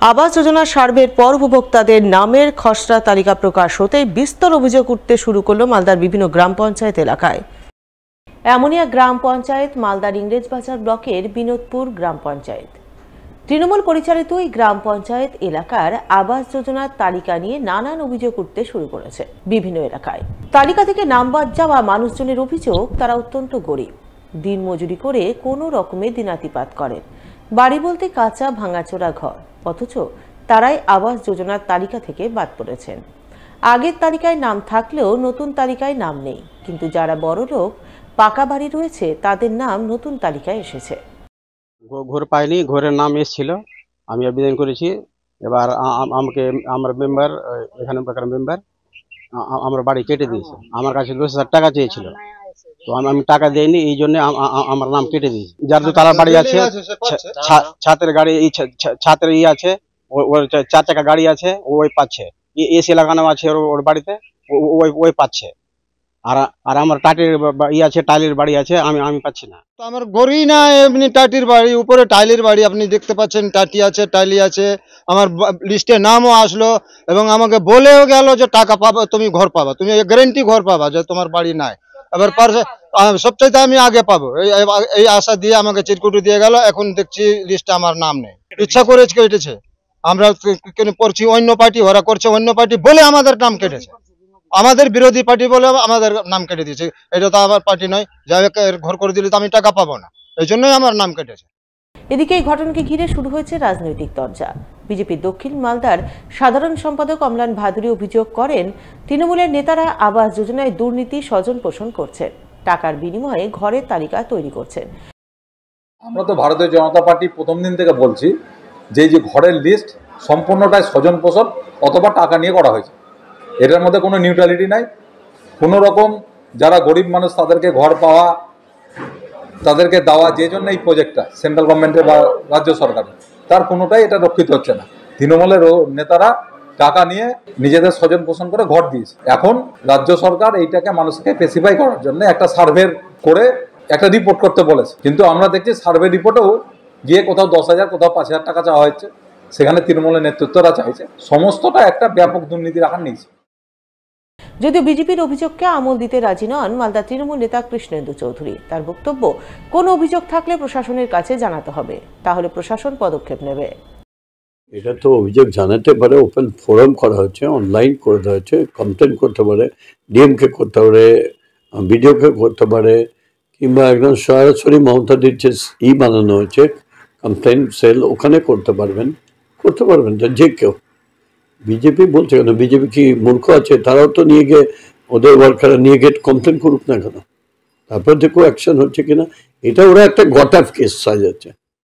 আবাস যোজনা সার্ভের পর উপভোক্তাদের নামের খসড়া তালিকা প্রকাশ হতেই বিস্তর অভিযোগ উঠতে শুরু করল মালদার বিভিন্ন গ্রাম পঞ্চায়েত এলাকায়। এমনই এক গ্রাম পঞ্চায়েত মালদার ইংরেজবাজার ব্লকের বিনোদপুর গ্রাম পঞ্চায়েত। তৃণমূল পরিচালিত এই গ্রাম পঞ্চায়েত এলাকার আবাস যোজনার তালিকা নিয়ে নানান অভিযোগ উঠতে শুরু করেছে বিভিন্ন এলাকায়। তালিকা থেকে নাম বাদ যাওয়া মানুষজনের অভিযোগ, তারা অত্যন্ত গরিব, দিন মজুরি করে কোনো রকমে দিনাতিপাত করেন। বাড়ি বলতে কাঁচা ভাঙাচোরা ঘর, অথচ তারাই আবাস যোজনার তালিকা থেকে বাদ পড়েছেন। আগের তালিকায় নাম থাকলেও নতুন তালিকায় নাম নেই, কিন্তু যারা বড়লোক পাকা বাড়ি রয়েছে তাদের নাম নতুন তালিকায় এসেছে। ঘর পাইনি, ঘরের নাম এসেছিল, আমি আবেদন করেছি। এবার আমাকে আমার মেম্বার, এখানে মেম্বার আমার বাড়ি কেটে দিয়েছে। আমার কাছে 10,000 টাকা চেয়েছিল, তো আমি টাকা দেইনি, এই জন্য আমার নাম কেটে দিয়েছে। যার তারা বাড়ি আছে, ছাতের গাড়ি, ছাতের আছে, ওর 4 চাকা গাড়ি আছে, ওই পাচ্ছে। এসি লাগানো আছে ওর বাড়িতে, ওই পাচ্ছে। আর আমার টাটির আছে, টাইলের বাড়ি আছে, আমি পাচ্ছি না। তো আমার গড়ি না, এমনি টাটির বাড়ি, উপরে টাইলের বাড়ি, আপনি দেখতে পাচ্ছেন টাটি আছে, টাইলি আছে। আমার লিস্টে নামও আসলো এবং আমাকে বলেও গেল যে টাকা পাবা, তুমি ঘর পাবা, তুমি গ্যারেন্টি ঘর পাবা যে তোমার বাড়ি নাই। এবার সবচাইতে আমি আগে পাবো এই আশা দিয়ে আমাকে চিরকুটি দিয়ে গেল। এখন দেখছি লিস্টে আমার নাম নেই। ইচ্ছা করে কেটেছে, আমরা করছি অন্য পার্টি, ওরা করছে অন্য পার্টি বলে আমাদের নাম কেটেছে। আমাদের বিরোধী পার্টি বলে আমাদের নাম কেটে দিয়েছে। এটা তো আমার পার্টি নয়, যাই ঘর করে দিলে তো আমি টাকা পাবো না, এই জন্যই আমার নাম কেটেছে। এদিকে এই ঘটনাকে ঘিরে শুরু হয়েছে রাজনৈতিক তরজা। বিজেপির দক্ষিণ মালদার সাধারণ সম্পাদক অম্লান ভাদুরী অভিযোগ করেন, তৃণমূলের নেতারা আবাস যোজনায় দুর্নীতি স্বজন পোষণ করছেন, টাকার বিনিময়ে ঘরের তালিকা তৈরি করছেন। আমরা তো ভারতীয় জনতা পার্টি প্রথম দিন থেকে বলছি যে ঘরের লিস্ট সম্পূর্ণটাই স্বজন পোষণ অথবা টাকা নিয়ে করা হয়েছে। এটার মধ্যে কোনো নিউট্রালিটি নাই। কোনো রকম যারা গরিব মানুষ তাদেরকে ঘর পাওয়া, তাদেরকে দেওয়া, যে জন্য এই প্রজেক্টটা সেন্ট্রাল গভর্নমেন্টের বা রাজ্য সরকারের, তার কোনোটাই এটা রক্ষিত হচ্ছে না। তৃণমূলের নেতারা টাকা নিয়ে নিজেদের স্বজন পোষণ করে ঘর দিয়েছে। এখন রাজ্য সরকার এইটাকে মানুষকে স্পেসিফাই করার জন্য একটা সার্ভে করে একটা রিপোর্ট করতে বলেছে, কিন্তু আমরা দেখছি সার্ভে রিপোর্টেও গিয়ে কোথাও 10,000, কোথাও 5,000 টাকা চাওয়া হচ্ছে। সেখানে তৃণমূলের নেতৃত্বরা চাইছে সমস্তটা একটা ব্যাপক দুর্নীতির আকার নিয়েছে। যদিও বিজেপির অভিযোগকে আমল দিতে রাজি নন মালদা তৃণমূল নেতা কৃষ্ণেন্দু চৌধুরী। তার বক্তব্য, কোনো অভিযোগ থাকলে প্রশাসনের কাছে জানাতে হবে, তাহলে প্রশাসন পদক্ষেপ নেবে। এটা তো অভিযোগ জানাতে পারে, ওপেন ফোরাম করা হচ্ছে, অনলাইন করে দেওয়া হচ্ছে, কমপ্লেন করতে পারে, ডিএমকে করতে পারে, বিডিওকে করতে পারে, কিংবা একদম সরাসরি মমতা দিচ্ছে বানানো হয়েছে কমপ্লেন সেল, ওখানে করতে পারবেন যে কেউ। বিজেপি বলছে কেন? বিজেপি কি মূর্খ আছে? তারাও তো নিয়ে গিয়ে ওদের ওয়ার্কাররা নিয়ে গিয়ে কমপ্লেন করুক না কেন, তারপর দেখো অ্যাকশন হচ্ছে কিনা। এটা ওরা একটা গট অফ কেস সাজাচ্ছে।